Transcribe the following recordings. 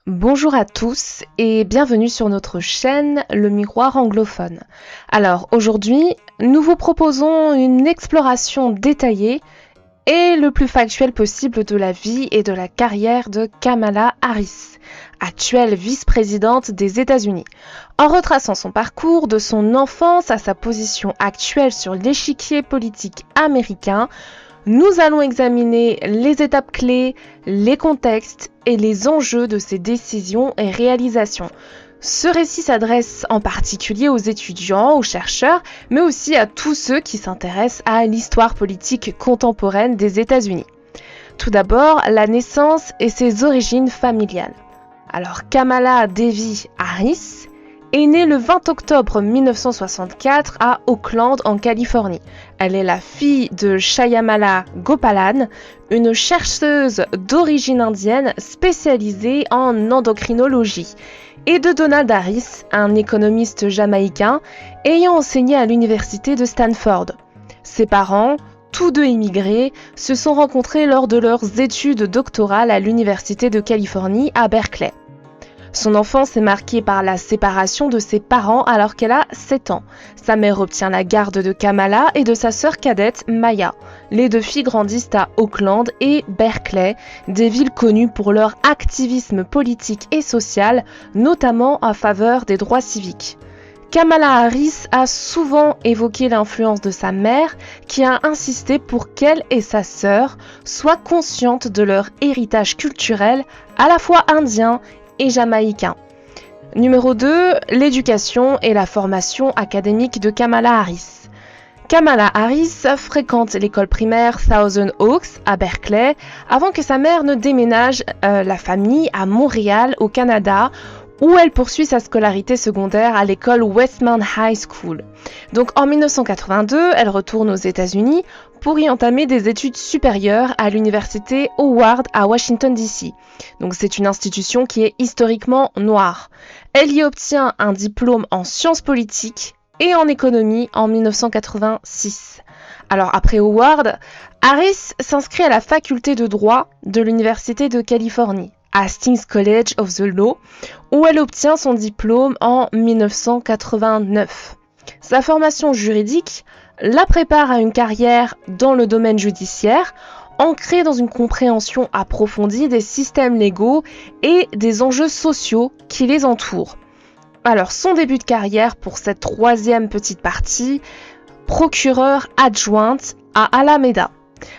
Bonjour à tous et bienvenue sur notre chaîne Le Miroir anglophone. Alors aujourd'hui, nous vous proposons une exploration détaillée et le plus factuelle possible de la vie et de la carrière de Kamala Harris, actuelle vice-présidente des États-Unis, en retraçant son parcours de son enfance à sa position actuelle sur l'échiquier politique américain. Nous allons examiner les étapes clés, les contextes et les enjeux de ces décisions et réalisations. Ce récit s'adresse en particulier aux étudiants, aux chercheurs, mais aussi à tous ceux qui s'intéressent à l'histoire politique contemporaine des États-Unis. Tout d'abord, la naissance et ses origines familiales. Alors, Kamala Devi Harris est née le 20 octobre 1964 à Oakland, en Californie. Elle est la fille de Shyamala Gopalan, une chercheuse d'origine indienne spécialisée en endocrinologie, et de Donald Harris, un économiste jamaïcain ayant enseigné à l'université de Stanford. Ses parents, tous deux immigrés, se sont rencontrés lors de leurs études doctorales à l'université de Californie à Berkeley. Son enfance est marquée par la séparation de ses parents alors qu'elle a 7 ans. Sa mère obtient la garde de Kamala et de sa sœur cadette Maya. Les deux filles grandissent à Oakland et Berkeley, des villes connues pour leur activisme politique et social, notamment en faveur des droits civiques. Kamala Harris a souvent évoqué l'influence de sa mère, qui a insisté pour qu'elle et sa sœur soient conscientes de leur héritage culturel à la fois indien et jamaïcain. Numéro 2, l'éducation et la formation académique de Kamala Harris. Kamala Harris fréquente l'école primaire Thousand Oaks à Berkeley avant que sa mère ne déménage la famille à Montréal au Canada, où elle poursuit sa scolarité secondaire à l'école Westmount High School. Donc en 1982, elle retourne aux États-Unis pour y entamer des études supérieures à l'université Howard à Washington DC. Donc c'est une institution qui est historiquement noire. Elle y obtient un diplôme en sciences politiques et en économie en 1986. Alors après Howard, Harris s'inscrit à la faculté de droit de l'université de Californie, Hastings College of the Law, où elle obtient son diplôme en 1989. Sa formation juridique la prépare à une carrière dans le domaine judiciaire, ancrée dans une compréhension approfondie des systèmes légaux et des enjeux sociaux qui les entourent. Alors, son début de carrière pour cette troisième petite partie, procureure adjointe à Alameda.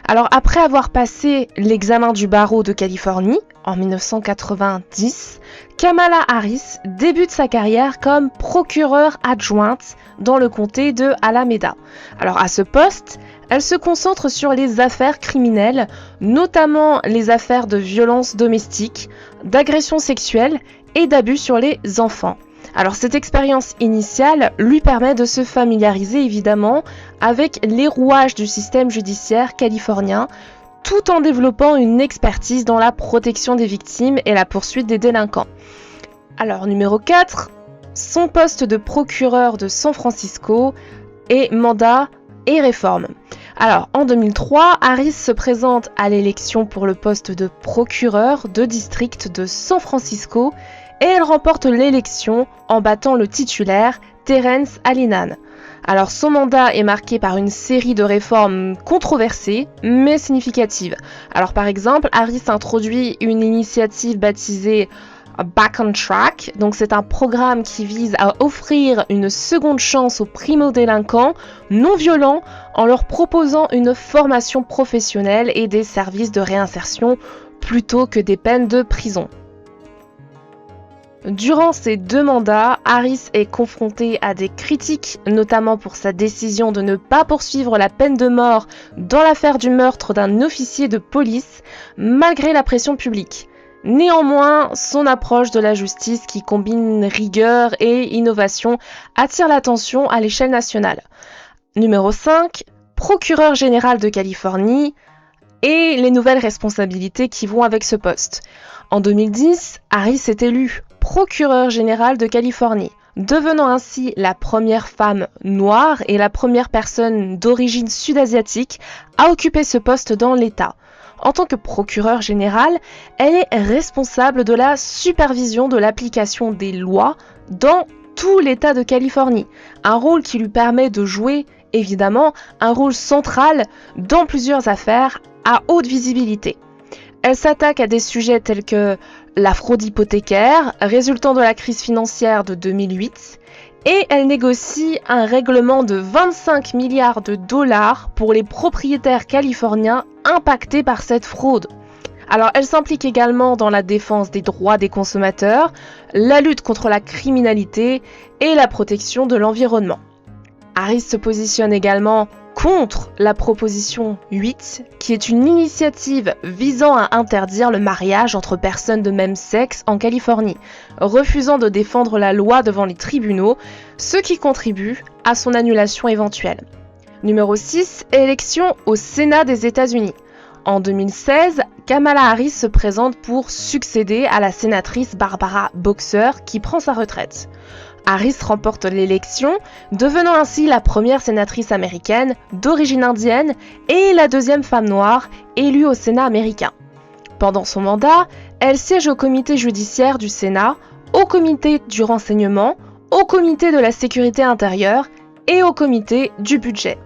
Alors, après avoir passé l'examen du barreau de Californie en 1990, Kamala Harris débute sa carrière comme procureure adjointe dans le comté de Alameda. Alors, à ce poste, elle se concentre sur les affaires criminelles, notamment les affaires de violences domestiques, d'agressions sexuelles et d'abus sur les enfants. Alors cette expérience initiale lui permet de se familiariser évidemment avec les rouages du système judiciaire californien, tout en développant une expertise dans la protection des victimes et la poursuite des délinquants. Alors numéro 4, son poste de procureur de San Francisco et mandat et réforme. Alors en 2003, Harris se présente à l'élection pour le poste de procureur de district de San Francisco et elle remporte l'élection en battant le titulaire Terence Hallinan. Alors son mandat est marqué par une série de réformes controversées mais significatives. Alors par exemple, Harris introduit une initiative baptisée Back on Track, donc c'est un programme qui vise à offrir une seconde chance aux primo-délinquants non violents en leur proposant une formation professionnelle et des services de réinsertion plutôt que des peines de prison. Durant ces 2 mandats, Harris est confrontée à des critiques, notamment pour sa décision de ne pas poursuivre la peine de mort dans l'affaire du meurtre d'un officier de police, malgré la pression publique. Néanmoins, son approche de la justice qui combine rigueur et innovation attire l'attention à l'échelle nationale. Numéro 5, procureur général de Californie et les nouvelles responsabilités qui vont avec ce poste. En 2010, Harris est élue procureur général de Californie, devenant ainsi la première femme noire et la première personne d'origine sud-asiatique à occuper ce poste dans l'État. En tant que procureure générale, elle est responsable de la supervision de l'application des lois dans tout l'État de Californie, un rôle qui lui permet de jouer, évidemment, un rôle central dans plusieurs affaires à haute visibilité. Elle s'attaque à des sujets tels que la fraude hypothécaire, résultant de la crise financière de 2008, et elle négocie un règlement de 25 milliards de dollars pour les propriétaires californiens impactés par cette fraude. Alors, elle s'implique également dans la défense des droits des consommateurs, la lutte contre la criminalité et la protection de l'environnement. Harris se positionne également contre la proposition 8, qui est une initiative visant à interdire le mariage entre personnes de même sexe en Californie, refusant de défendre la loi devant les tribunaux, ce qui contribue à son annulation éventuelle. Numéro 6, élection au Sénat des États-Unis. En 2016, Kamala Harris se présente pour succéder à la sénatrice Barbara Boxer qui prend sa retraite. Harris remporte l'élection, devenant ainsi la première sénatrice américaine d'origine indienne et la deuxième femme noire élue au Sénat américain. Pendant son mandat, elle siège au comité judiciaire du Sénat, au comité du renseignement, au comité de la sécurité intérieure et au comité du budget.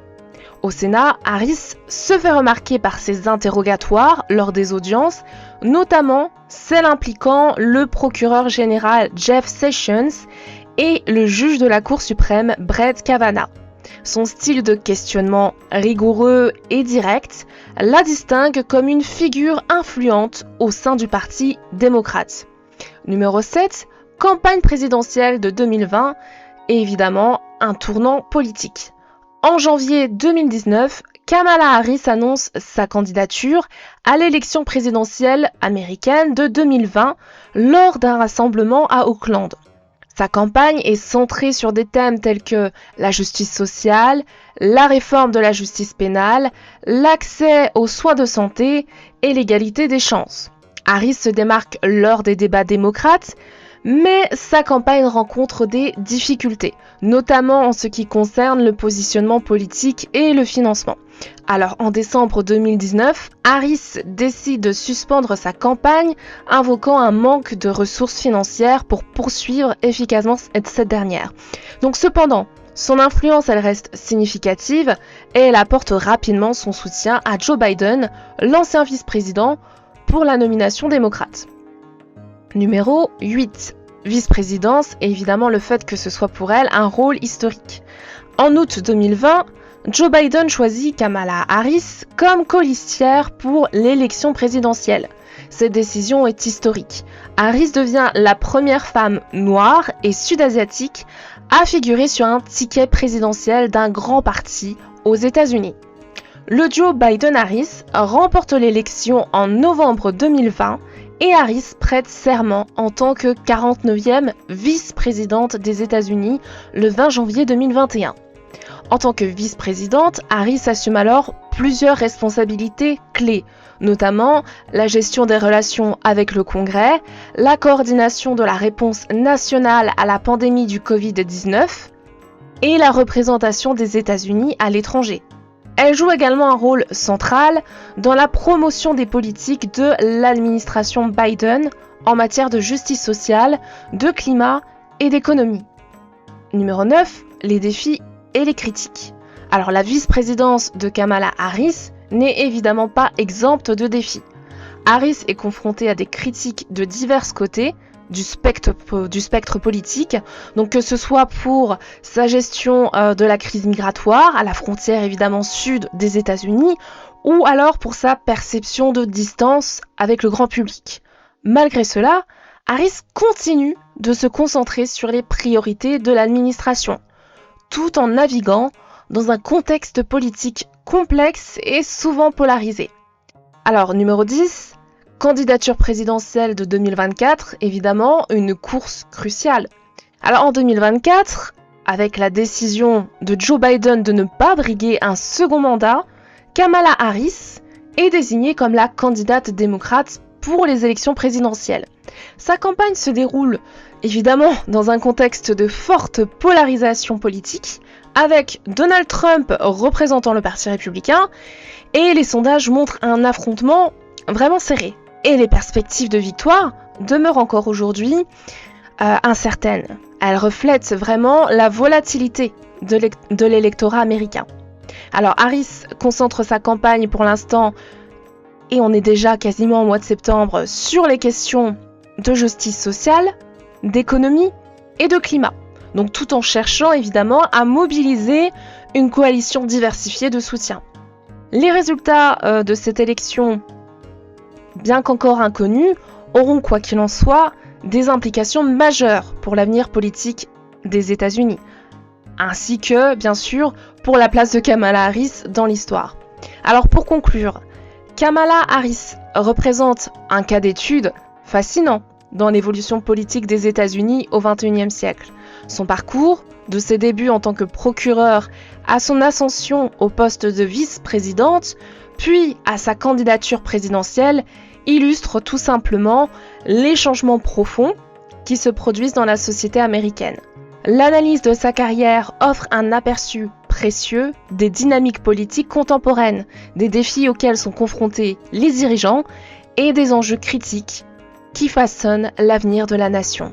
Au Sénat, Harris se fait remarquer par ses interrogatoires lors des audiences, notamment celles impliquant le procureur général Jeff Sessions et le juge de la Cour suprême Brett Kavanaugh. Son style de questionnement rigoureux et direct la distingue comme une figure influente au sein du Parti démocrate. Numéro 7, campagne présidentielle de 2020 et évidemment un tournant politique. En janvier 2019, Kamala Harris annonce sa candidature à l'élection présidentielle américaine de 2020 lors d'un rassemblement à Oakland. Sa campagne est centrée sur des thèmes tels que la justice sociale, la réforme de la justice pénale, l'accès aux soins de santé et l'égalité des chances. Harris se démarque lors des débats démocrates, mais sa campagne rencontre des difficultés, notamment en ce qui concerne le positionnement politique et le financement. Alors en décembre 2019, Harris décide de suspendre sa campagne, invoquant un manque de ressources financières pour poursuivre efficacement cette dernière. Donc cependant, son influence elle reste significative et elle apporte rapidement son soutien à Joe Biden, l'ancien vice-président, pour la nomination démocrate. Numéro 8. Vice-présidence et évidemment le fait que ce soit pour elle un rôle historique. En août 2020, Joe Biden choisit Kamala Harris comme colistière pour l'élection présidentielle. Cette décision est historique. Harris devient la première femme noire et sud-asiatique à figurer sur un ticket présidentiel d'un grand parti aux États-Unis. Le duo Biden-Harris remporte l'élection en novembre 2020 et Harris prête serment en tant que 49e vice-présidente des États-Unis le 20 janvier 2021. En tant que vice-présidente, Harris assume alors plusieurs responsabilités clés, notamment la gestion des relations avec le Congrès, la coordination de la réponse nationale à la pandémie du Covid-19 et la représentation des États-Unis à l'étranger. Elle joue également un rôle central dans la promotion des politiques de l'administration Biden en matière de justice sociale, de climat et d'économie. Numéro 9, les défis et les critiques. Alors la vice-présidence de Kamala Harris n'est évidemment pas exempte de défis. Harris est confrontée à des critiques de divers côtés du spectre politique, donc que ce soit pour sa gestion de la crise migratoire à la frontière évidemment sud des États-Unis, ou alors pour sa perception de distance avec le grand public. Malgré cela, Harris continue de se concentrer sur les priorités de l'administration, tout en naviguant dans un contexte politique complexe et souvent polarisé. Alors, numéro 10, candidature présidentielle de 2024, évidemment, une course cruciale. Alors, en 2024, avec la décision de Joe Biden de ne pas briguer un second mandat, Kamala Harris est désignée comme la candidate démocrate pour les élections présidentielles. Sa campagne se déroule évidemment dans un contexte de forte polarisation politique, avec Donald Trump représentant le Parti républicain, et les sondages montrent un affrontement vraiment serrée. Et les perspectives de victoire demeurent encore aujourd'hui incertaines. Elles reflètent vraiment la volatilité de l'électorat américain. Alors Harris concentre sa campagne pour l'instant, et on est déjà quasiment au mois de septembre, sur les questions de justice sociale, d'économie et de climat. Donc tout en cherchant évidemment à mobiliser une coalition diversifiée de soutien. Les résultats de cette élection, bien qu'encore inconnus, auront quoi qu'il en soit des implications majeures pour l'avenir politique des États-Unis, ainsi que, bien sûr, pour la place de Kamala Harris dans l'histoire. Alors pour conclure, Kamala Harris représente un cas d'étude fascinant dans l'évolution politique des États-Unis au XXIe siècle. Son parcours, de ses débuts en tant que procureur à son ascension au poste de vice-présidente, puis à sa candidature présidentielle, illustre tout simplement les changements profonds qui se produisent dans la société américaine. L'analyse de sa carrière offre un aperçu précieux des dynamiques politiques contemporaines, des défis auxquels sont confrontés les dirigeants et des enjeux critiques qui façonnent l'avenir de la nation.